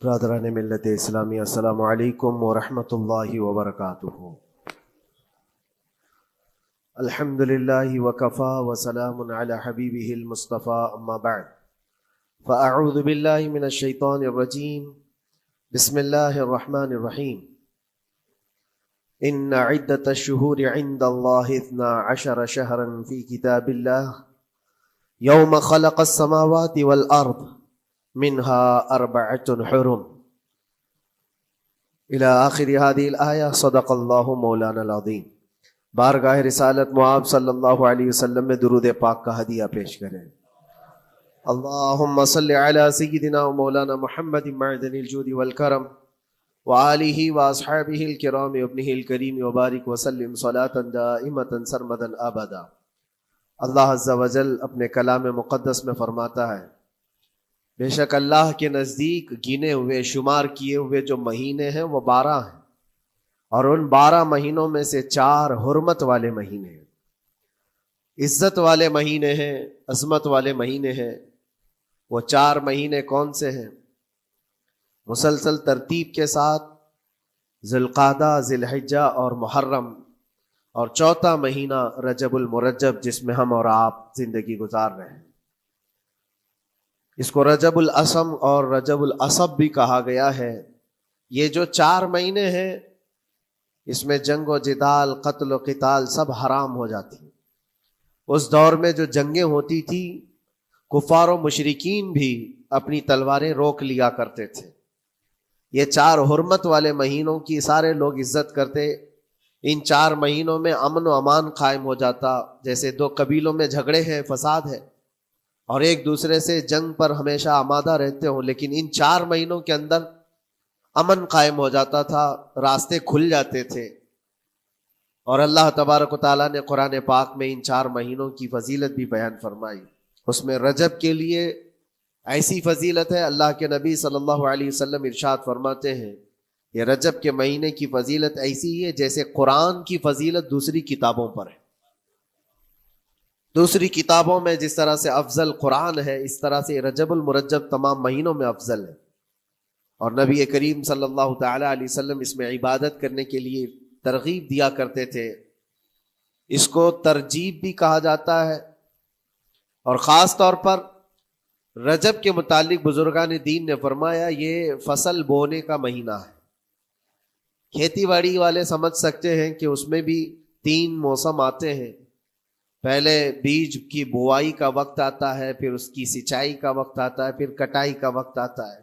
برادران ملت اسلامی، السلام علیکم ورحمۃ اللہ وبرکاتہ۔ الحمد للہ وکفا وسلام علی حبیبہ المصطفیٰ، اما بعد فاعوذ باللہ من الشیطان الرجیم، بسم اللہ الرحمن الرحیم۔ ان عدۃ الشہور عند اللہ 12 شہرا فی کتاب اللہ یوم خلق السماوات والارض منها 4 حرم الى آخر هذه الآیہ۔ صدق اللہ مولانا العظیم۔ بارگاہ رسالت معاب صلی اللہ علیہ وسلم میں درود پاک کا ہدیہ پیش کریں۔ اللہم صل علی سیدنا و مولانا محمد معدن الجود والکرم وآلہ واصحابہ الکرام وابنہ الکریم وبارک وسلم صلاة دائمة سرمدا ابدا۔ اللہ عز و جل اپنے کلام مقدس میں فرماتا ہے، بے شک اللہ کے نزدیک گنے ہوئے شمار کیے ہوئے جو مہینے ہیں وہ 12 ہیں، اور ان 12 مہینوں میں سے 4 حرمت والے مہینے ہیں، عزت والے مہینے ہیں، عظمت والے مہینے ہیں۔ وہ 4 مہینے کون سے ہیں؟ مسلسل ترتیب کے ساتھ ذی القعدہ، ذی الحجہ اور محرم، اور 4تھا مہینہ رجب المرجب جس میں ہم اور آپ زندگی گزار رہے ہیں۔ اس کو رجب الاسم اور رجب العصب بھی کہا گیا ہے۔ یہ جو 4 مہینے ہیں اس میں جنگ و جدال، قتل و قتال سب حرام ہو جاتی ہیں۔ اس دور میں جو جنگیں ہوتی تھی کفار و مشرکین بھی اپنی تلواریں روک لیا کرتے تھے۔ یہ 4 حرمت والے مہینوں کی سارے لوگ عزت کرتے۔ ان 4 مہینوں میں امن و امان قائم ہو جاتا، جیسے 2 قبیلوں میں جھگڑے ہیں، فساد ہے اور ایک دوسرے سے جنگ پر ہمیشہ آمادہ رہتے ہوں، لیکن ان 4 مہینوں کے اندر امن قائم ہو جاتا تھا، راستے کھل جاتے تھے۔ اور اللہ تبارک و تعالیٰ نے قرآن پاک میں ان 4 مہینوں کی فضیلت بھی بیان فرمائی۔ اس میں رجب کے لیے ایسی فضیلت ہے، اللہ کے نبی صلی اللہ علیہ وسلم ارشاد فرماتے ہیں، یہ رجب کے مہینے کی فضیلت ایسی ہے جیسے قرآن کی فضیلت دوسری کتابوں پر ہے۔ دوسری کتابوں میں جس طرح سے افضل قرآن ہے، اس طرح سے رجب المرجب تمام مہینوں میں افضل ہے۔ اور نبی کریم صلی اللہ تعالی علیہ وسلم اس میں عبادت کرنے کے لیے ترغیب دیا کرتے تھے۔ اس کو ترجیب بھی کہا جاتا ہے، اور خاص طور پر رجب کے متعلق بزرگان دین نے فرمایا یہ فصل بونے کا مہینہ ہے۔ کھیتی باڑی والے سمجھ سکتے ہیں کہ اس میں بھی 3 موسم آتے ہیں۔ پہلے بیج کی بوائی کا وقت آتا ہے، پھر اس کی سچائی کا وقت آتا ہے، پھر کٹائی کا وقت آتا ہے۔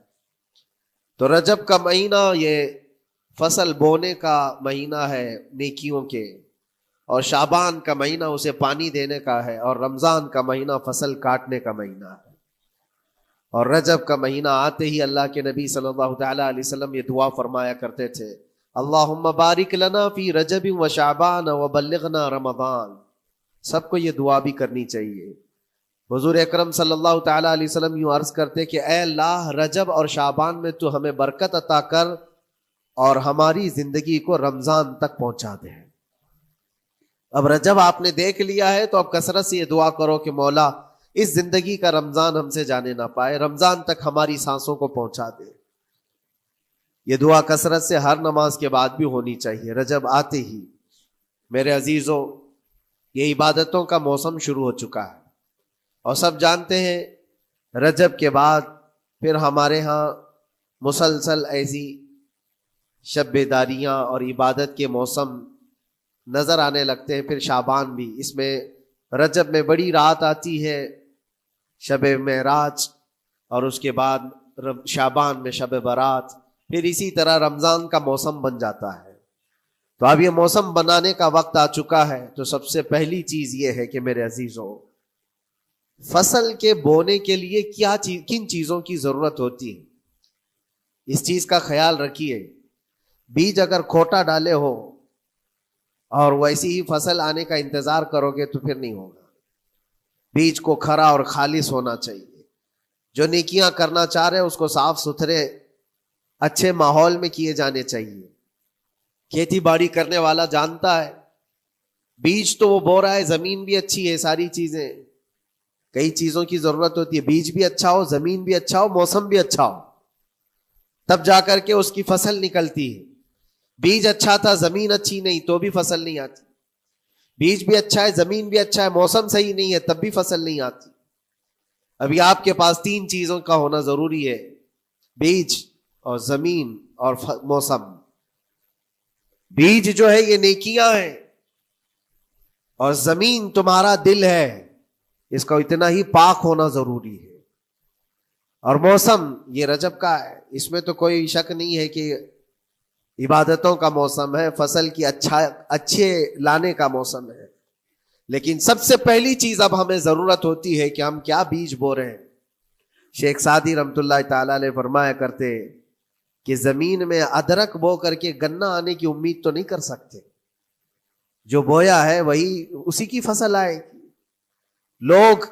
تو رجب کا مہینہ یہ فصل بونے کا مہینہ ہے نیکیوں کے، اور شعبان کا مہینہ اسے پانی دینے کا ہے، اور رمضان کا مہینہ فصل کاٹنے کا مہینہ ہے۔ اور رجب کا مہینہ آتے ہی اللہ کے نبی صلی اللہ تعالی علیہ وسلم یہ دعا فرمایا کرتے تھے، اللہم بارک لنا فی رجب و شعبان وبلغنا رمضان۔ سب کو یہ دعا بھی کرنی چاہیے۔ حضور اکرم صلی اللہ تعالی علیہ وسلم یوں عرض کرتے کہ اے اللہ، رجب اور شعبان میں تو ہمیں برکت عطا کر اور ہماری زندگی کو رمضان تک پہنچا دے۔ اب رجب آپ نے دیکھ لیا ہے تو اب کثرت سے یہ دعا کرو کہ مولا اس زندگی کا رمضان ہم سے جانے نہ پائے، رمضان تک ہماری سانسوں کو پہنچا دے۔ یہ دعا کثرت سے ہر نماز کے بعد بھی ہونی چاہیے۔ رجب آتے ہی میرے عزیزوں یہ عبادتوں کا موسم شروع ہو چکا ہے، اور سب جانتے ہیں رجب کے بعد پھر ہمارے ہاں مسلسل ایسی شب بیداریاں اور عبادت کے موسم نظر آنے لگتے ہیں۔ پھر شعبان بھی، اس میں رجب میں بڑی رات آتی ہے شب معراج، اور اس کے بعد شعبان میں شب برات، پھر اسی طرح رمضان کا موسم بن جاتا ہے۔ تو اب یہ موسم بنانے کا وقت آ چکا ہے۔ تو سب سے پہلی چیز یہ ہے کہ میرے عزیزوں، فصل کے بونے کے لیے کن چیزوں کی ضرورت ہوتی ہے، اس چیز کا خیال رکھیے۔ بیج اگر کھوٹا ڈالے ہو اور ویسی ہی فصل آنے کا انتظار کرو گے تو پھر نہیں ہوگا۔ بیج کو کھرا اور خالص ہونا چاہیے۔ جو نیکیاں کرنا چاہ رہے اس کو صاف ستھرے اچھے ماحول میں کیے جانے چاہیے۔ کھیتی باڑی کرنے والا جانتا ہے بیج تو وہ بو رہا ہے، زمین بھی اچھی ہے، ساری چیزیں، کئی چیزوں کی ضرورت ہوتی ہے، بیج بھی اچھا ہو، زمین بھی اچھا ہو، موسم بھی اچھا ہو۔ تب جا کر کے اس کی فصل نکلتی ہے. بیج اچھا تھا، زمین اچھی نہیں تو بھی فصل نہیں آتی. بیج بھی اچھا ہے، زمین بھی اچھا ہے، موسم صحیح نہیں ہے تب بھی فصل نہیں آتی. ابھی آپ کے پاس 3 چیزوں کا ہونا ضروری ہے: بیج اور زمین اور موسم. بیج جو ہے یہ نیکیاں ہیں، اور زمین تمہارا دل ہے، اس کا اتنا ہی پاک ہونا ضروری ہے. اور موسم یہ رجب کا ہے، اس میں تو کوئی شک نہیں ہے کہ عبادتوں کا موسم ہے، فصل کی اچھے لانے کا موسم ہے. لیکن سب سے پہلی چیز اب ہمیں ضرورت ہوتی ہے کہ ہم کیا بیج بو رہے ہیں. شیخ سعدی رحمت اللہ تعالی علیہ فرمایا کرتے کہ زمین میں ادرک بو کر کے گنا آنے کی امید تو نہیں کر سکتے. جو بویا ہے وہی اسی کی فصل آئے گی. لوگ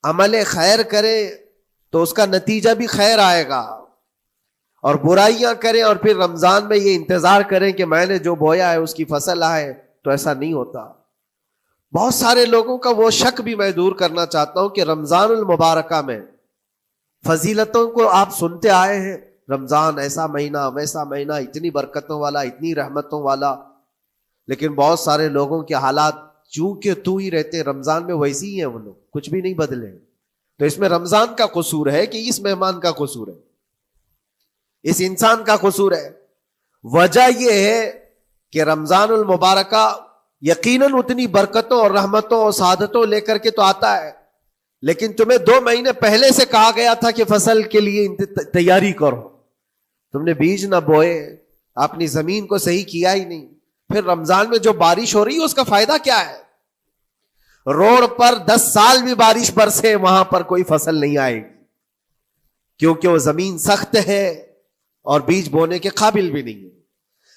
عمل خیر کرے تو اس کا نتیجہ بھی خیر آئے گا، اور برائیاں کریں اور پھر رمضان میں یہ انتظار کریں کہ میں نے جو بویا ہے اس کی فصل آئے، تو ایسا نہیں ہوتا. بہت سارے لوگوں کا وہ شک بھی میں دور کرنا چاہتا ہوں کہ رمضان المبارکہ میں فضیلتوں کو آپ سنتے آئے ہیں، رمضان ایسا مہینہ ویسا مہینہ، اتنی برکتوں والا، اتنی رحمتوں والا، لیکن بہت سارے لوگوں کے حالات چونکہ تو ہی رہتے رمضان میں ویسے ہی ہیں، وہ لوگ کچھ بھی نہیں بدلے. تو اس میں رمضان کا قصور ہے کہ اس مہمان کا قصور ہے، اس انسان کا قصور ہے؟ وجہ یہ ہے کہ رمضان المبارکہ یقیناً اتنی برکتوں اور رحمتوں اور سعادتوں لے کر کے تو آتا ہے، لیکن تمہیں 2 مہینے پہلے سے کہا گیا تھا کہ فصل کے لیے تیاری کرو. تم نے بیج نہ بوئے، اپنی زمین کو صحیح کیا ہی نہیں. پھر رمضان میں جو بارش ہو رہی ہے اس کا فائدہ کیا ہے؟ روڈ پر 10 سال بھی بارش برسے وہاں پر کوئی فصل نہیں آئے گی، کیونکہ وہ زمین سخت ہے اور بیج بونے کے قابل بھی نہیں ہے.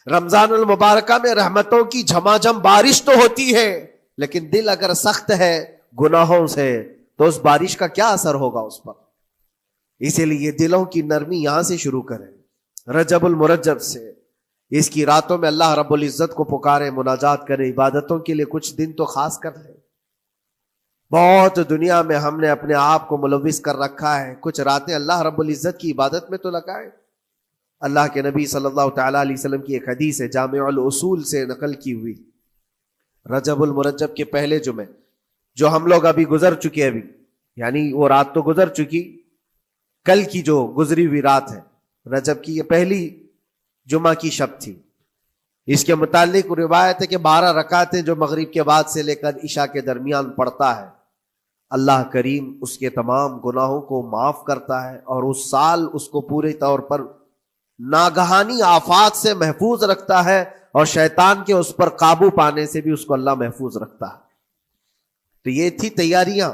رمضان المبارکہ میں رحمتوں کی جھماجھم بارش تو ہوتی ہے، لیکن دل اگر سخت ہے گناہوں سے تو اس بارش کا کیا اثر ہوگا اس پر؟ اسی لیے دلوں کی نرمی یہاں سے شروع کریں، رجب المرجب سے. اس کی راتوں میں اللہ رب العزت کو پکاریں، مناجات کریں، عبادتوں کے لیے کچھ دن تو خاص کر لیں. بہت دنیا میں ہم نے اپنے آپ کو ملوث کر رکھا ہے، کچھ راتیں اللہ رب العزت کی عبادت میں تو لگائیں. اللہ کے نبی صلی اللہ تعالی علیہ وسلم کی ایک حدیث ہے، جامع الاصول سے نقل کی ہوئی، رجب المرجب کے پہلے جمعے جو ہم لوگ ابھی گزر چکے، ابھی یعنی وہ رات تو گزر چکی، کل کی جو گزری ہوئی رات ہے رجب کی، یہ پہلی جمعہ کی شب تھی. اس کے متعلق روایت ہے کہ 12 رکعتیں جو مغرب کے بعد سے لے کر عشاء کے درمیان پڑھتا ہے، اللہ کریم اس کے تمام گناہوں کو معاف کرتا ہے، اور اس سال اس کو پورے طور پر ناگہانی آفات سے محفوظ رکھتا ہے، اور شیطان کے اس پر قابو پانے سے بھی اس کو اللہ محفوظ رکھتا ہے. تو یہ تھی تیاریاں،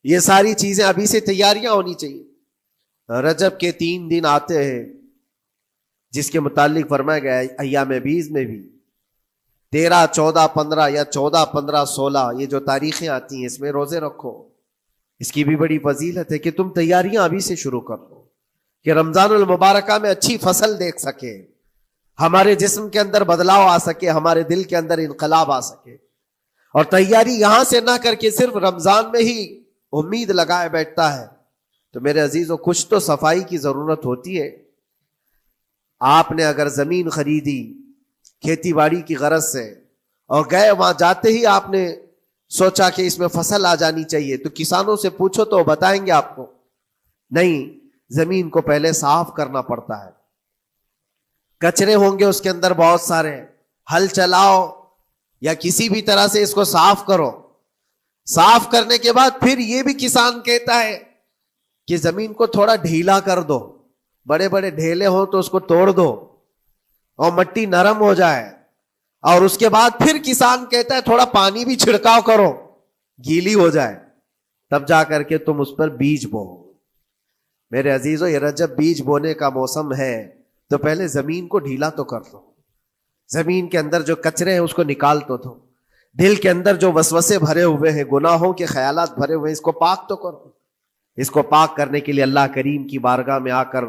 یہ ساری چیزیں ابھی سے تیاریاں ہونی چاہیے. رجب کے 3 دن آتے ہیں جس کے متعلق فرمایا گیا ہے ایام بیز میں بھی 13, 14, 15 یا 14, 15, 16 یہ جو تاریخیں آتی ہیں اس میں روزے رکھو. اس کی بھی بڑی فضیلت ہے کہ تم تیاریاں ابھی سے شروع کر دو کہ رمضان المبارکہ میں اچھی فصل دیکھ سکے، ہمارے جسم کے اندر بدلاؤ آ سکے، ہمارے دل کے اندر انقلاب آ سکے. اور تیاری یہاں سے نہ کر کے صرف رمضان میں ہی امید لگائے بیٹھتا ہے تو میرے عزیزوں کچھ تو صفائی کی ضرورت ہوتی ہے. آپ نے اگر زمین خریدی کھیتی باڑی کی غرض سے اور گئے، وہاں جاتے ہی آپ نے سوچا کہ اس میں فصل آ جانی چاہیے، تو کسانوں سے پوچھو تو بتائیں گے آپ کو نہیں، زمین کو پہلے صاف کرنا پڑتا ہے، کچرے ہوں گے اس کے اندر بہت سارے، ہل چلاؤ یا کسی بھی طرح سے اس کو صاف کرو. صاف کرنے کے بعد پھر یہ بھی کسان کہتا ہے کہ زمین کو تھوڑا ڈھیلا کر دو، بڑے بڑے ڈھیلے ہوں تو اس کو توڑ دو اور مٹی نرم ہو جائے. اور اس کے بعد پھر کسان کہتا ہے تھوڑا پانی بھی چھڑکاؤ کرو، گیلی ہو جائے، تب جا کر کے تم اس پر بیج بو. میرے عزیزو یہ رجب بیج بونے کا موسم ہے، تو پہلے زمین کو ڈھیلا تو کر دو، زمین کے اندر جو کچرے ہیں اس کو نکال تو دو، دل کے اندر جو وسوسے بھرے ہوئے ہیں، گناہوں کے خیالات بھرے ہوئے ہیں، اس کو پاک تو کرو. اس کو پاک کرنے کے لیے اللہ کریم کی بارگاہ میں آ کر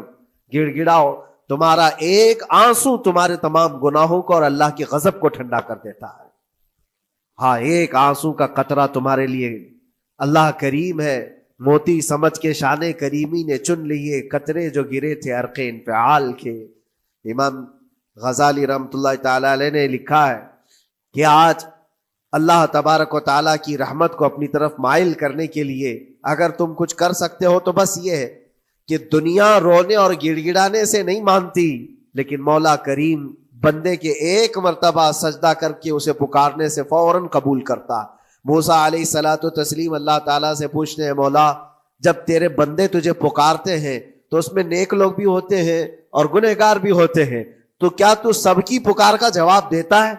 گڑ گڑاؤ. تمہارا ایک آنسو تمہارے تمام گناہوں کو اور اللہ کی غضب کو ٹھنڈا کر دیتا ہے. ہاں، ایک آنسو کا قطرہ تمہارے لیے اللہ کریم ہے، موتی سمجھ کے شان کریمی نے چن لیے قطرے جو گرے تھے عرق انفعال کے. امام غزالی رحمۃ اللہ تعالی علیہ نے لکھا ہے کہ آج اللہ تبارک و تعالیٰ کی رحمت کو اپنی طرف مائل کرنے کے لیے اگر تم کچھ کر سکتے ہو تو بس یہ ہے کہ دنیا رونے اور گڑ گڑانے سے نہیں مانتی، لیکن مولا کریم بندے کے ایک مرتبہ سجدہ کر کے اسے پکارنے سے فوراً قبول کرتا. موسیٰ علیہ الصلاۃ والتسلیم اللہ تعالیٰ سے پوچھتے ہیں مولا جب تیرے بندے تجھے پکارتے ہیں تو اس میں نیک لوگ بھی ہوتے ہیں اور گنہگار بھی ہوتے ہیں، تو کیا تو سب کی پکار کا جواب دیتا ہے؟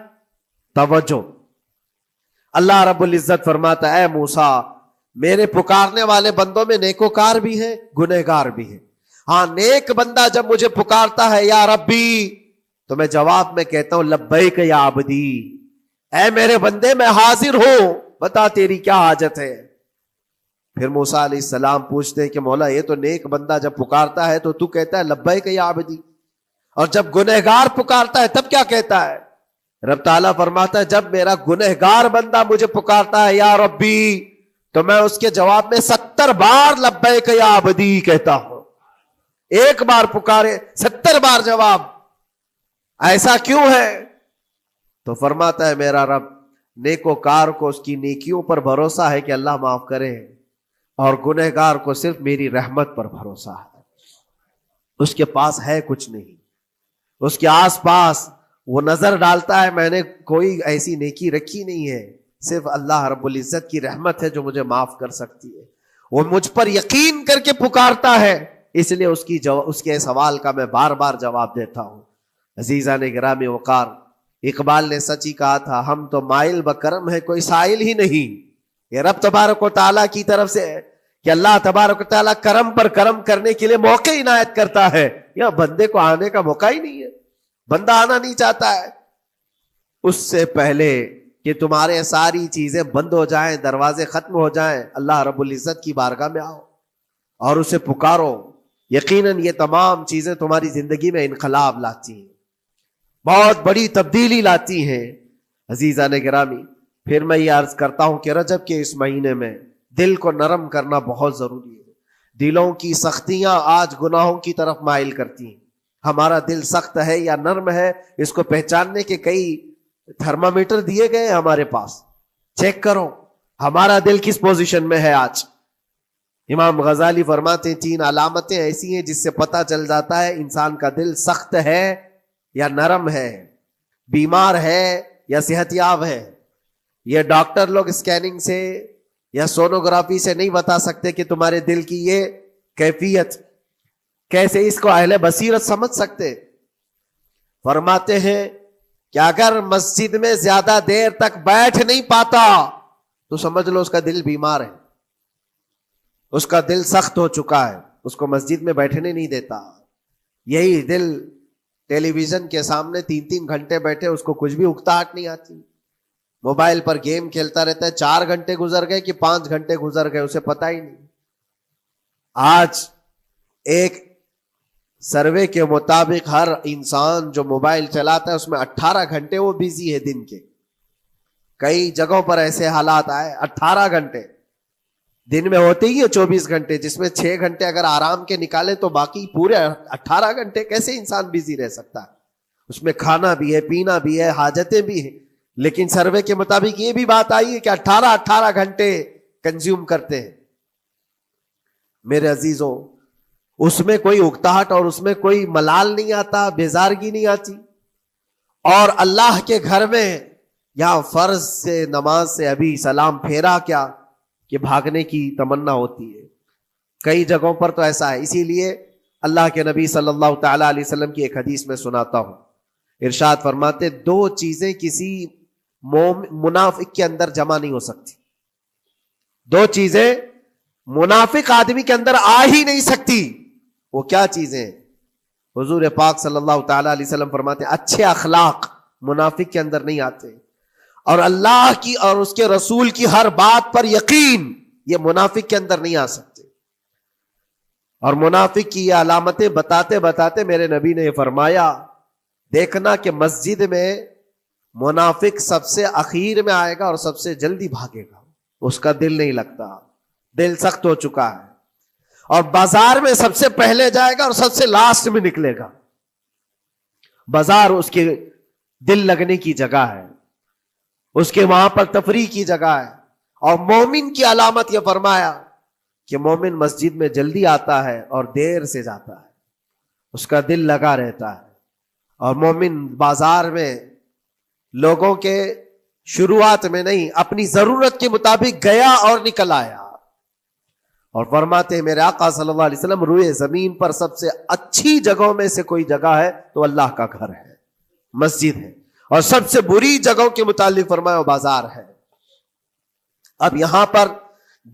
توجہ، اللہ رب العزت فرماتا ہے اے موسیٰ میرے پکارنے والے بندوں میں نیکوکار بھی ہیں گنہگار بھی ہیں. ہاں نیک بندہ جب مجھے پکارتا ہے یا ربی تو میں جواب میں کہتا ہوں لبیک یا عبدی، اے میرے بندے میں حاضر ہوں، بتا تیری کیا حاجت ہے. پھر موسیٰ علیہ السلام پوچھتے ہیں کہ مولا یہ تو نیک بندہ جب پکارتا ہے تو کہتا ہے لبیک یا عبدی، اور جب گنہگار پکارتا ہے تب کیا کہتا ہے؟ رب تعالیٰ فرماتا ہے جب میرا گنہگار بندہ مجھے پکارتا ہے یا ربی تو میں اس کے جواب میں 70 بار لبیک یا عبدی کہتا ہوں. ایک بار پکارے 70 بار جواب. ایسا کیوں ہے؟ تو فرماتا ہے میرا رب نیکوکار کو اس کی نیکیوں پر بھروسہ ہے کہ اللہ معاف کرے، اور گنہگار کو صرف میری رحمت پر بھروسہ ہے. اس کے پاس ہے کچھ نہیں، اس کے آس پاس وہ نظر ڈالتا ہے میں نے کوئی ایسی نیکی رکھی نہیں ہے، صرف اللہ رب العزت کی رحمت ہے جو مجھے معاف کر سکتی ہے. وہ مجھ پر یقین کر کے پکارتا ہے، اس لیے اس کے سوال کا میں بار بار جواب دیتا ہوں. عزیزان گرامی وقار، اقبال نے سچ ہی کہا تھا ہم تو مائل بکرم ہے کوئی سائل ہی نہیں. یہ رب تبارک و تعالیٰ کی طرف سے ہے کہ اللہ تبارک و تعالیٰ کرم پر کرم کرنے کے لیے موقع عنایت کرتا ہے. یا بندے کو آنے کا موقع ہی نہیں ہے، بندہ آنا نہیں چاہتا ہے. اس سے پہلے کہ تمہارے ساری چیزیں بند ہو جائیں، دروازے ختم ہو جائیں، اللہ رب العزت کی بارگاہ میں آؤ اور اسے پکارو. یقیناً یہ تمام چیزیں تمہاری زندگی میں انقلاب لاتی ہیں، بہت بڑی تبدیلی لاتی ہیں. عزیزان گرامی، پھر میں یہ عرض کرتا ہوں کہ رجب کے اس مہینے میں دل کو نرم کرنا بہت ضروری ہے. دلوں کی سختیاں آج گناہوں کی طرف مائل کرتی ہیں. ہمارا دل سخت ہے یا نرم ہے اس کو پہچاننے کے کئی تھرمامیٹر دیے گئے ہیں ہمارے پاس. چیک کرو ہمارا دل کس پوزیشن میں ہے آج. امام غزالی فرماتے ہیں 3 علامتیں ایسی ہیں جس سے پتہ چل جاتا ہے انسان کا دل سخت ہے یا نرم ہے، بیمار ہے یا صحت یاب ہے. یہ ڈاکٹر لوگ اسکیننگ سے یا سونوگرافی سے نہیں بتا سکتے کہ تمہارے دل کی یہ کیفیت. کیسے اس کو اہل بصیرت سمجھ سکتے؟ فرماتے ہیں کہ اگر مسجد میں زیادہ دیر تک بیٹھ نہیں پاتا تو سمجھ لو اس کا دل بیمار ہے، اس کا دل سخت ہو چکا ہے، اس کو مسجد میں بیٹھنے نہیں دیتا. یہی دل ٹیلی ویژن کے سامنے 3 گھنٹے بیٹھے اس کو کچھ بھی اکتاہٹ نہیں آتی، موبائل پر گیم کھیلتا رہتا ہے، 4 گھنٹے گزر گئے کہ 5 گھنٹے گزر گئے اسے پتہ ہی نہیں. آج ایک سروے کے مطابق ہر انسان جو موبائل چلاتا ہے اس میں 18 گھنٹے وہ بیزی ہے دن کے. کئی جگہوں پر ایسے حالات آئے 18 گھنٹے دن میں ہوتے ہی ہے 24 گھنٹے، جس میں 6 گھنٹے اگر آرام کے نکالے تو باقی پورے 18 گھنٹے کیسے انسان بیزی رہ سکتا ہے؟ اس میں کھانا بھی ہے، پینا بھی ہے، حاجتیں بھی ہیں. لیکن سروے کے مطابق یہ بھی بات آئی ہے کہ 18 گھنٹے کنزیوم کرتے ہیں. میرے عزیزوں، اس میں کوئی اکتاہٹ اور اس میں کوئی ملال نہیں آتا، بیزارگی نہیں آتی. اور اللہ کے گھر میں یہاں فرض سے نماز سے ابھی سلام پھیرا کیا کہ بھاگنے کی تمنا ہوتی ہے. کئی جگہوں پر تو ایسا ہے. اسی لیے اللہ کے نبی صلی اللہ تعالی علیہ وسلم کی ایک حدیث میں سناتا ہوں. ارشاد فرماتے 2 چیزیں کسی منافق کے اندر جمع نہیں ہو سکتی. 2 چیزیں منافق آدمی کے اندر آ ہی نہیں سکتی. وہ کیا چیزیں؟ حضور پاک صلی اللہ تعالی علیہ وسلم فرماتے اچھے اخلاق منافق کے اندر نہیں آتے، اور اللہ کی اور اس کے رسول کی ہر بات پر یقین یہ منافق کے اندر نہیں آ سکتے. اور منافق کی یہ علامتیں بتاتے بتاتے میرے نبی نے یہ فرمایا دیکھنا کہ مسجد میں منافق سب سے اخیر میں آئے گا اور سب سے جلدی بھاگے گا، اس کا دل نہیں لگتا. دل سخت ہو چکا ہے، اور بازار میں سب سے پہلے جائے گا اور سب سے لاسٹ میں نکلے گا. بازار اس کے دل لگنے کی جگہ ہے، اس کے وہاں پر تفریح کی جگہ ہے. اور مومن کی علامت یہ فرمایا کہ مومن مسجد میں جلدی آتا ہے اور دیر سے جاتا ہے، اس کا دل لگا رہتا ہے. اور مومن بازار میں لوگوں کے شروعات میں نہیں، اپنی ضرورت کے مطابق گیا اور نکل آیا. اور فرماتے ہیں میرے آقا صلی اللہ علیہ وسلم، روئے زمین پر سب سے اچھی جگہوں میں سے کوئی جگہ ہے تو اللہ کا گھر ہے، مسجد ہے. اور سب سے بری جگہوں کے متعلق فرمایا وہ بازار ہے. اب یہاں پر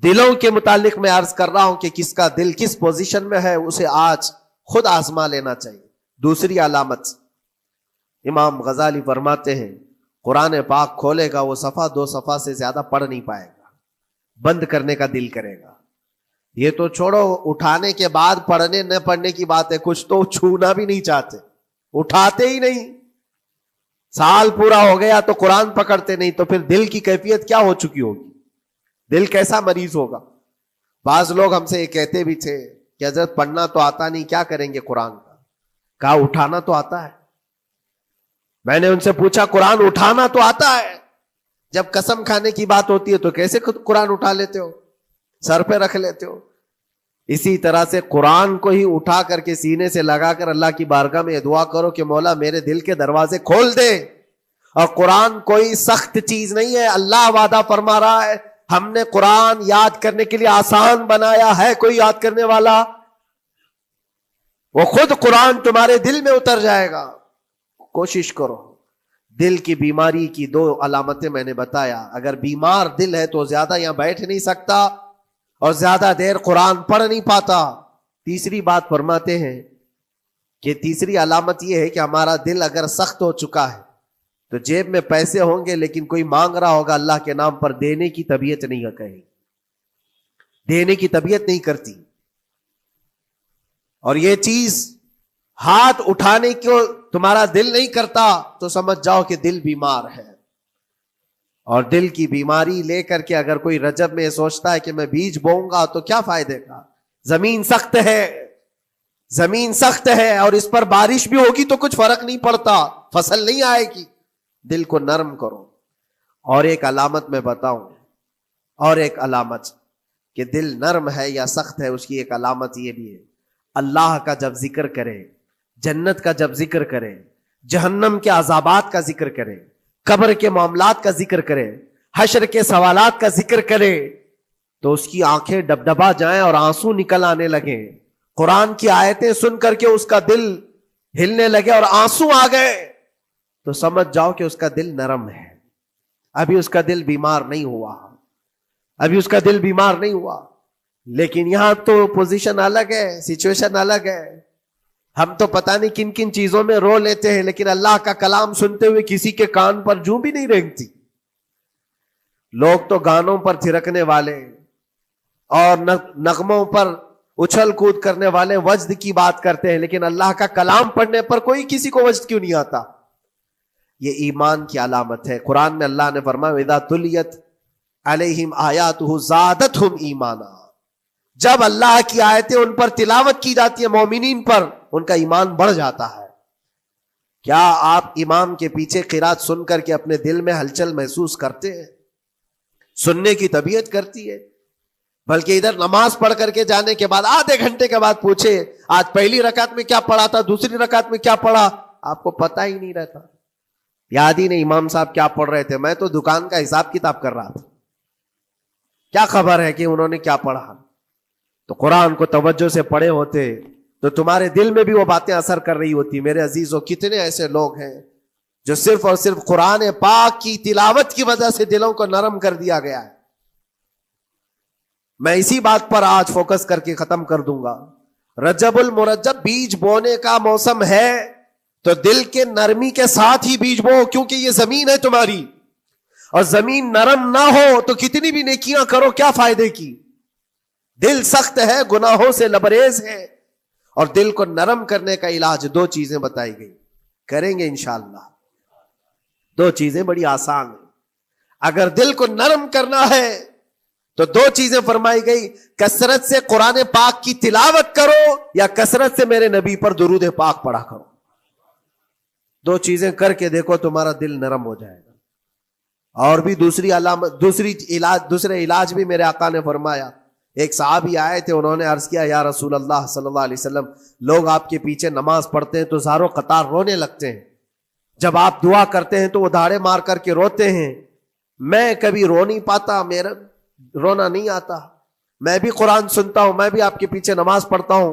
دلوں کے متعلق میں عرض کر رہا ہوں کہ کس کا دل کس پوزیشن میں ہے، اسے آج خود آزما لینا چاہیے. دوسری علامت، امام غزالی فرماتے ہیں قرآن پاک کھولے گا وہ صفحہ 2 صفحہ سے زیادہ پڑھ نہیں پائے گا، بند کرنے کا دل کرے گا. یہ تو چھوڑو اٹھانے کے بعد پڑھنے نہ پڑھنے کی بات ہے، کچھ تو چھونا بھی نہیں چاہتے، اٹھاتے ہی نہیں. سال پورا ہو گیا تو قرآن پکڑتے نہیں، تو پھر دل کی کیفیت کیا ہو چکی ہوگی، دل کیسا مریض ہوگا. بعض لوگ ہم سے یہ کہتے بھی تھے کہ حضرت پڑھنا تو آتا نہیں، کیا کریں گے قرآن کا. کہا اٹھانا تو آتا ہے. میں نے ان سے پوچھا قرآن اٹھانا تو آتا ہے، جب قسم کھانے کی بات ہوتی ہے تو کیسے قرآن اٹھا لیتے ہو، سر پہ رکھ لیتے ہو. اسی طرح سے قرآن کو ہی اٹھا کر کے سینے سے لگا کر اللہ کی بارگاہ میں یہ دعا کرو کہ مولا میرے دل کے دروازے کھول دے. اور قرآن کوئی سخت چیز نہیں ہے، اللہ وعدہ فرما رہا ہے ہم نے قرآن یاد کرنے کے لیے آسان بنایا ہے. کوئی یاد کرنے والا، وہ خود قرآن تمہارے دل میں اتر جائے گا. کوشش کرو. دل کی بیماری کی 2 علامتیں میں نے بتایا. اگر بیمار دل ہے تو زیادہ یہاں بیٹھ نہیں سکتا اور زیادہ دیر قرآن پڑھ نہیں پاتا. تیسری بات فرماتے ہیں کہ تیسری علامت یہ ہے کہ ہمارا دل اگر سخت ہو چکا ہے تو جیب میں پیسے ہوں گے لیکن کوئی مانگ رہا ہوگا اللہ کے نام پر، دینے کی طبیعت نہیں کہیں، دینے کی طبیعت نہیں کرتی. اور یہ چیز ہاتھ اٹھانے کو تمہارا دل نہیں کرتا تو سمجھ جاؤ کہ دل بیمار ہے. اور دل کی بیماری لے کر کے اگر کوئی رجب میں سوچتا ہے کہ میں بیج بوؤں گا تو کیا فائدے کا، زمین سخت ہے، زمین سخت ہے اور اس پر بارش بھی ہوگی تو کچھ فرق نہیں پڑتا، فصل نہیں آئے گی. دل کو نرم کرو. اور ایک علامت میں بتاؤں، اور ایک علامت کہ دل نرم ہے یا سخت ہے، اس کی ایک علامت یہ بھی ہے، اللہ کا جب ذکر کرے، جنت کا جب ذکر کرے، جہنم کے عذابات کا ذکر کرے، قبر کے معاملات کا ذکر کرے، حشر کے سوالات کا ذکر کرے، تو اس کی آنکھیں ڈبڈبا جائیں اور آنسو نکل آنے لگے. قرآن کی آیتیں سن کر کے اس کا دل ہلنے لگے اور آنسو آ گئے تو سمجھ جاؤ کہ اس کا دل نرم ہے. ابھی اس کا دل بیمار نہیں ہوا، ابھی اس کا دل بیمار نہیں ہوا. لیکن یہاں تو پوزیشن الگ ہے، سچویشن الگ ہے. ہم تو پتہ نہیں کن کن چیزوں میں رو لیتے ہیں، لیکن اللہ کا کلام سنتے ہوئے کسی کے کان پر جوں بھی نہیں رینگتی. لوگ تو گانوں پر تھرکنے والے اور نغموں پر اچھل کود کرنے والے وجد کی بات کرتے ہیں، لیکن اللہ کا کلام پڑھنے پر کوئی کسی کو وجد کیوں نہیں آتا. یہ ایمان کی علامت ہے. قرآن میں اللہ نے فرمایا وَإِذَا تُلِيَتْ عَلَيْهِمْ آيَاتُهُ زَادَتْهُمْ ایمانا. جب اللہ کی آیتیں ان پر تلاوت کی جاتی ہے، مومنین پر، ان کا ایمان بڑھ جاتا ہے. کیا آپ امام کے پیچھے قرات سن کر کے اپنے دل میں ہلچل محسوس کرتے ہیں؟ سننے کی طبیعت کرتی ہے. بلکہ ادھر نماز پڑھ کر کے جانے کے بعد آدھے گھنٹے کے بعد پوچھے آج پہلی رکعت میں کیا پڑھا تھا، دوسری رکعت میں کیا پڑھا، آپ کو پتہ ہی نہیں رہتا. یاد ہی نہیں امام صاحب کیا پڑھ رہے تھے، میں تو دکان کا حساب کتاب کر رہا تھا، کیا خبر ہے کہ انہوں نے کیا پڑھا. تو قرآن کو توجہ سے پڑھے ہوتے تو تمہارے دل میں بھی وہ باتیں اثر کر رہی ہوتی. میرے عزیزوں، کتنے ایسے لوگ ہیں جو صرف اور صرف قرآن پاک کی تلاوت کی وجہ سے دلوں کو نرم کر دیا گیا ہے. میں اسی بات پر آج فوکس کر کے ختم کر دوں گا. رجب المرجب بیج بونے کا موسم ہے تو دل کے نرمی کے ساتھ ہی بیج بو، کیونکہ یہ زمین ہے تمہاری، اور زمین نرم نہ ہو تو کتنی بھی نیکیاں کرو کیا فائدے کی. دل سخت ہے، گناہوں سے لبریز ہے، اور دل کو نرم کرنے کا علاج 2 چیزیں بتائی گئی، کریں گے انشاءاللہ. 2 چیزیں بڑی آسان ہیں. اگر دل کو نرم کرنا ہے تو دو چیزیں فرمائی گئی، کثرت سے قرآن پاک کی تلاوت کرو یا کثرت سے میرے نبی پر درود پاک پڑھا کرو. دو چیزیں کر کے دیکھو، تمہارا دل نرم ہو جائے گا. اور بھی دوسری علامت، دوسرے علاج بھی میرے آقا نے فرمایا. ایک صحابی آئے تھے، انہوں نے عرض کیا یا رسول اللہ صلی اللہ علیہ وسلم، لوگ آپ کے پیچھے نماز پڑھتے ہیں تو زاروں قطار رونے لگتے ہیں، جب آپ دعا کرتے ہیں تو وہ دھاڑے مار کر کے روتے ہیں. میں کبھی رو نہیں پاتا، میرا رونا نہیں آتا، میں بھی قرآن سنتا ہوں، میں بھی آپ کے پیچھے نماز پڑھتا ہوں.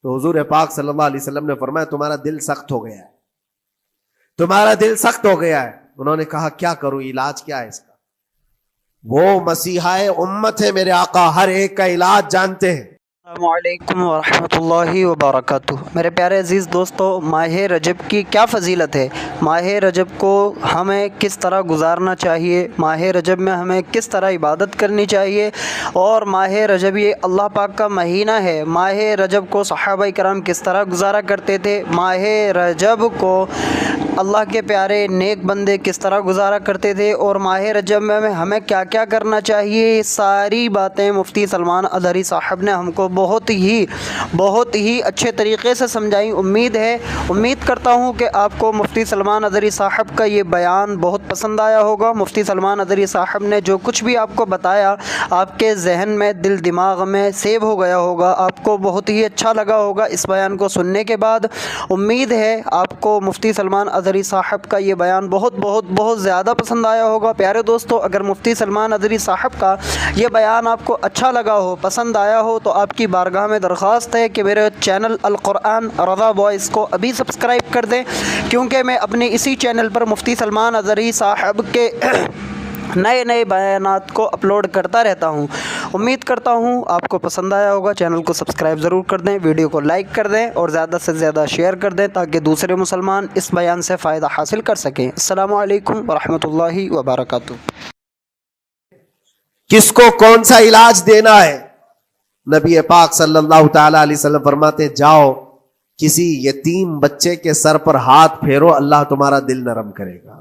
تو حضور پاک صلی اللہ علیہ وسلم نے فرمایا تمہارا دل سخت ہو گیا ہے، تمہارا دل سخت ہو گیا ہے. انہوں نے کہا کیا کروں، علاج کیا ہے اس کا؟ وہ مسیحا امت ہے میرے آقا، ہر ایک کا علاج جانتے ہیں. السلام علیکم ورحمۃ اللہ وبرکاتہ. میرے پیارے عزیز دوستو، ماہ رجب کی کیا فضیلت ہے، ماہ رجب کو ہمیں کس طرح گزارنا چاہیے، ماہ رجب میں ہمیں کس طرح عبادت کرنی چاہیے، اور ماہ رجب یہ اللہ پاک کا مہینہ ہے، ماہ رجب کو صحابہ کرام کس طرح گزارا کرتے تھے، ماہ رجب کو اللہ کے پیارے نیک بندے کس طرح گزارا کرتے تھے، اور ماہ رجب میں ہمیں کیا کیا کرنا چاہیے، یہ ساری باتیں مفتی سلمان اظہری صاحب نے ہم کو بہت ہی اچھے طریقے سے سمجھائی. امید کرتا ہوں کہ آپ کو مفتی سلمان اظہری صاحب کا یہ بیان بہت پسند آیا ہوگا. مفتی سلمان اظہری صاحب نے جو کچھ بھی آپ کو بتایا آپ کے ذہن میں، دل دماغ میں سیو ہو گیا ہوگا، آپ کو بہت ہی اچھا لگا ہوگا اس بیان کو سننے کے بعد. امید ہے آپ کو مفتی سلمان اظہری صاحب کا یہ بیان بہت زیادہ پسند آیا ہوگا. پیارے دوستو، اگر مفتی سلمان اظہری صاحب کا یہ بیان آپ کو اچھا لگا ہو، پسند آیا ہو، تو آپ کی بارگاہ میں درخواست ہے کہ میرے چینل القرآن رضا وائس کو ابھی سبسکرائب کر دیں، کیونکہ میں اپنے اسی چینل پر مفتی سلمان اظہری صاحب کے نئے بیانات کو اپلوڈ کرتا رہتا ہوں. امید کرتا ہوں آپ کو پسند آیا ہوگا. چینل کو سبسکرائب ضرور کر دیں، ویڈیو کو لائک کر دیں اور زیادہ سے زیادہ شیئر کر دیں تاکہ دوسرے مسلمان اس بیان سے فائدہ حاصل کر سکیں. السلام علیکم ورحمۃ اللہ وبرکاتہ. کس کو کون سا علاج دینا ہے، نبی پاک صلی اللہ تعالی علیہ وسلم فرماتے جاؤ کسی یتیم بچے کے سر پر ہاتھ پھیرو، اللہ تمہارا دل نرم کرے گا.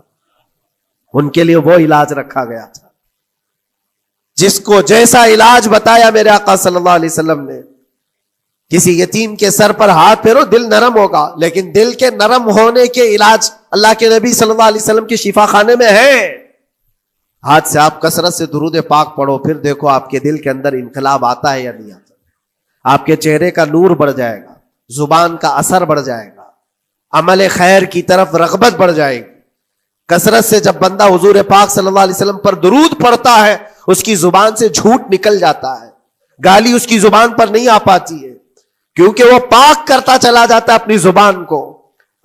ان کے لیے وہ علاج رکھا گیا تھا. جس کو جیسا علاج بتایا میرے آقا صلی اللہ علیہ وسلم نے، کسی یتیم کے سر پر ہاتھ پھیرو، دل نرم ہوگا. لیکن دل کے نرم ہونے کے علاج اللہ کے نبی صلی اللہ علیہ وسلم کے شفا خانے میں ہے. ہاتھ سے آپ کثرت سے درود پاک پڑھو، پھر دیکھو آپ کے دل کے اندر انقلاب آتا ہے یا نہیں آتا. آپ کے چہرے کا نور بڑھ جائے گا، زبان کا اثر بڑھ جائے گا، عمل خیر کی طرف رغبت بڑھ جائے گی. کثرت سے جب بندہ حضور پاک صلی اللہ علیہ وسلم پر درود پڑھتا ہے، اس کی زبان سے جھوٹ نکل جاتا ہے، گالی اس کی زبان پر نہیں آ پاتی ہے، کیونکہ وہ پاک کرتا چلا جاتا ہے اپنی زبان کو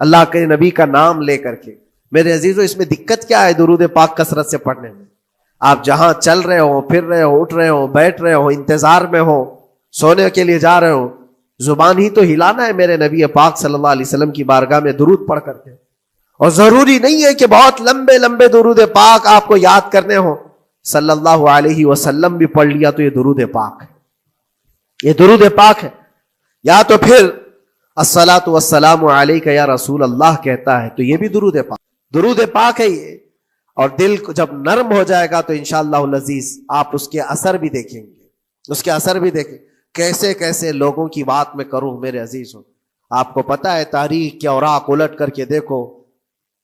اللہ کے نبی کا نام لے کر کے. میرے عزیزو، اس میں دقت کیا ہے درود پاک کثرت سے پڑھنے میں؟ آپ جہاں چل رہے ہو، پھر رہے ہو، اٹھ رہے ہو، بیٹھ رہے ہو، انتظار میں ہو، سونے کے لیے جا رہے ہو، زبان ہی تو ہلانا ہے میرے نبی پاک صلی اللہ علیہ وسلم کی بارگاہ میں درود پڑھ کر کے. اور ضروری نہیں ہے کہ بہت لمبے لمبے درود پاک آپ کو یاد کرنے ہو. صلی اللہ علیہ وسلم بھی پڑھ لیا تو یہ درود پاک ہے، یہ درود پاک ہے. یا تو پھر الصلاۃ والسلام علیک یا رسول اللہ کہتا ہے تو یہ بھی درود پاک ہے یہ. اور دل کو جب نرم ہو جائے گا تو انشاءاللہ العزیز آپ اس کے اثر بھی دیکھیں گے، کیسے کیسے لوگوں کی بات میں کروں. میرے عزیزوں، آپ کو پتا ہے تاریخ کے اوراق الٹ کر کے دیکھو.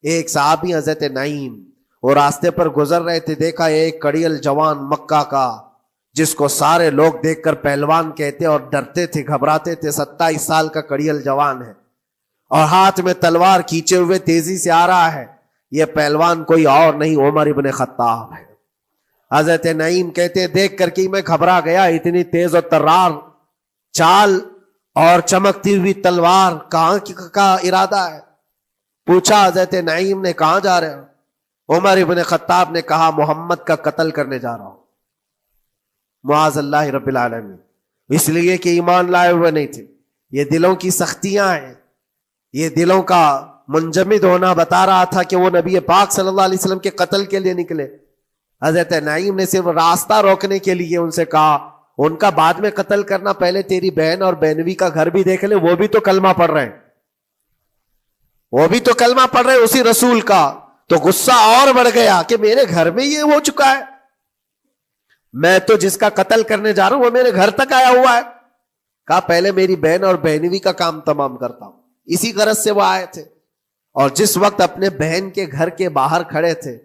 ایک صحابی حضرت نعیم وہ راستے پر گزر رہے تھے، دیکھا ایک کڑیل جوان مکہ کا جس کو سارے لوگ دیکھ کر پہلوان کہتے اور ڈرتے تھے، گھبراتے تھے. 27 سال کا کڑیل جوان ہے اور ہاتھ میں تلوار کھینچے ہوئے تیزی سے آ رہا ہے. یہ پہلوان کوئی اور نہیں، عمر ابن خطاب ہے. حضرت نعیم کہتے دیکھ کر کے میں گھبرا گیا، اتنی تیز اور ترار چال اور چمکتی ہوئی تلوار، کہاں کا ارادہ ہے؟ پوچھا حضرت نعیم نے کہاں جا رہے ہو؟ عمر ابن خطاب نے کہا محمد کا قتل کرنے جا رہا ہوں. معاذ اللہ رب العالمین. اس لیے کہ ایمان لائے ہوئے نہیں تھے. یہ دلوں کی سختیاں ہیں، یہ دلوں کا منجمد ہونا بتا رہا تھا کہ وہ نبی پاک صلی اللہ علیہ وسلم کے قتل کے لیے نکلے. حضرت نعیم نے صرف راستہ روکنے کے لیے ان سے کہا ان کا بعد میں قتل کرنا، پہلے تیری بہن اور بہنوی کا گھر بھی دیکھ لے، وہ بھی تو کلمہ پڑھ رہے ہیں، اسی رسول کا. تو غصہ اور بڑھ گیا کہ میرے گھر میں یہ ہو چکا ہے. میں تو جس کا قتل کرنے جا رہا ہوں وہ میرے گھر تک آیا ہوا ہے. کہا پہلے میری بہن اور بہنوی کا کام تمام کرتا ہوں. اسی غرض سے وہ آئے تھے. اور جس وقت اپنے بہن کے گھر کے باہر کھڑے تھے,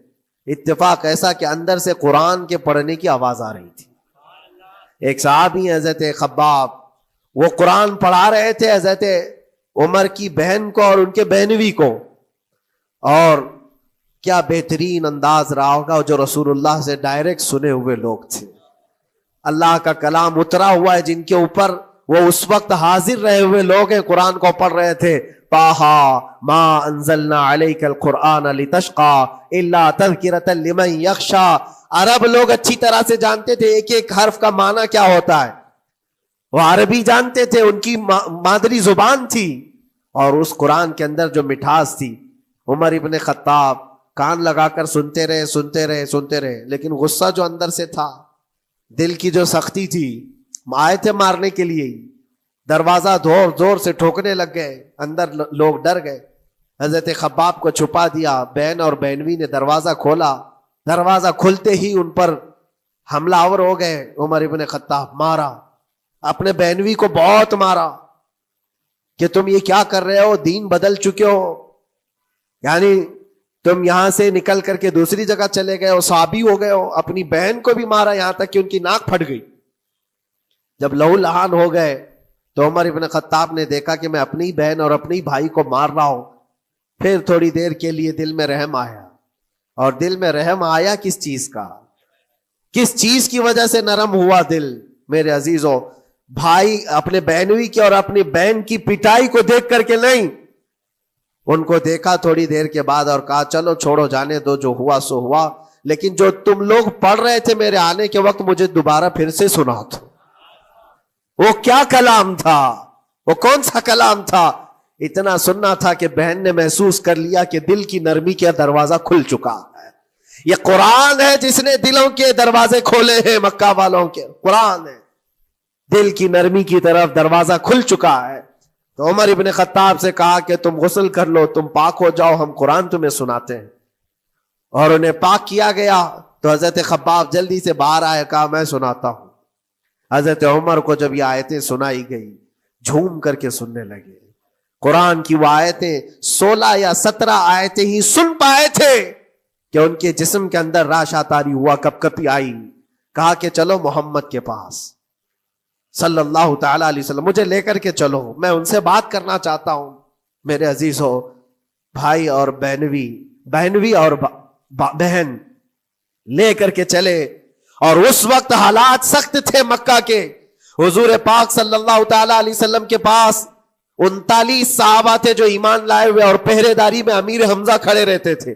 اتفاق ایسا کہ اندر سے قرآن کے پڑھنے کی آواز آ رہی تھی. ایک صحابی حضرت خباب, وہ قرآن پڑھا رہے تھے حضرت عمر کی بہن کو اور ان کے بہنوی کو. اور کیا بہترین انداز رہا ہوگا, جو رسول اللہ سے ڈائریکٹ سنے ہوئے لوگ تھے. اللہ کا کلام اترا ہوا ہے جن کے اوپر, وہ اس وقت حاضر رہے ہوئے لوگ ہیں, قرآن کو پڑھ رہے تھے. طٰہٰ ما انزلنا علیک القرآن لتشقیٰ الا تذکرۃ لمن یخشیٰ. عرب لوگ اچھی طرح سے جانتے تھے ایک ایک حرف کا معنی کیا ہوتا ہے. وہ عربی جانتے تھے, ان کی مادری زبان تھی. اور اس قرآن کے اندر جو مٹھاس تھی, عمر ابن خطاب کان لگا کر سنتے رہے, لیکن غصہ جو اندر سے تھا, دل کی جو سختی تھی, آئے تھے مارنے کے لیے. دروازہ زور سے ٹھوکنے لگ گئے, اندر لوگ ڈر گئے. حضرت خباب کو چھپا دیا, بہن اور بہنوی نے دروازہ کھولا. دروازہ کھلتے ہی ان پر حملہ آور ہو گئے. عمر ابن خطاب مارا, اپنے بہنوی کو بہت مارا کہ تم یہ کیا کر رہے ہو, دین بدل چکے ہو, یعنی تم یہاں سے نکل کر کے دوسری جگہ چلے گئے ہو, صحابی ہو گئے ہو. اپنی بہن کو بھی مارا, یہاں تک کہ ان کی ناک پھٹ گئی. جب لہو لہان ہو گئے تو عمر ابن خطاب نے دیکھا کہ میں اپنی بہن اور اپنی بھائی کو مار رہا ہوں. پھر تھوڑی دیر کے لیے دل میں رحم آیا. اور دل میں رحم آیا کس چیز کا, کس چیز کی وجہ سے نرم ہوا دل میرے عزیزوں؟ بھائی اپنے بہنوی کی اور اپنی بہن کی پٹائی کو دیکھ کر کے نہیں, ان کو دیکھا تھوڑی دیر کے بعد اور کہا چلو چھوڑو جانے دو, جو ہوا سو ہوا, لیکن جو تم لوگ پڑھ رہے تھے میرے آنے کے وقت مجھے دوبارہ پھر سے سنا دو. وہ کیا کلام تھا, وہ کون سا کلام تھا؟ اتنا سننا تھا کہ بہن نے محسوس کر لیا کہ دل کی نرمی کا دروازہ کھل چکا ہے. یہ قرآن ہے جس نے دلوں کے دروازے کھولے ہیں, مکہ والوں کے قرآن ہے. دل کی نرمی کی طرف دروازہ کھل چکا ہے. تو عمر ابن خطاب سے کہا کہ تم غسل کر لو, تم پاک ہو جاؤ, ہم قرآن تمہیں سناتے ہیں. اور انہیں پاک کیا گیا. تو حضرت خباب جلدی سے باہر آئے, کہا میں سناتا ہوں. حضرت عمر کو جب یہ آیتیں سنائی گئی, جھوم کر کے سننے لگے. قرآن کی وہ آیتیں 16 یا 17 آیتیں ہی سن پائے تھے کہ ان کے جسم کے اندر راشا تاری ہوا, کپ کپی آئی. کہا کہ چلو محمد کے پاس صلی اللہ تعالی علیہ وسلم, مجھے لے کر کے چلو, میں ان سے بات کرنا چاہتا ہوں. میرے عزیزو, بھائی اور بہنوی اور بہن لے کر کے چلے. اور اس وقت حالات سخت تھے مکہ کے. حضور پاک صلی اللہ تعالی علیہ وسلم کے پاس 39 صحابہ تھے جو ایمان لائے ہوئے, اور پہرے داری میں امیر حمزہ کھڑے رہتے تھے.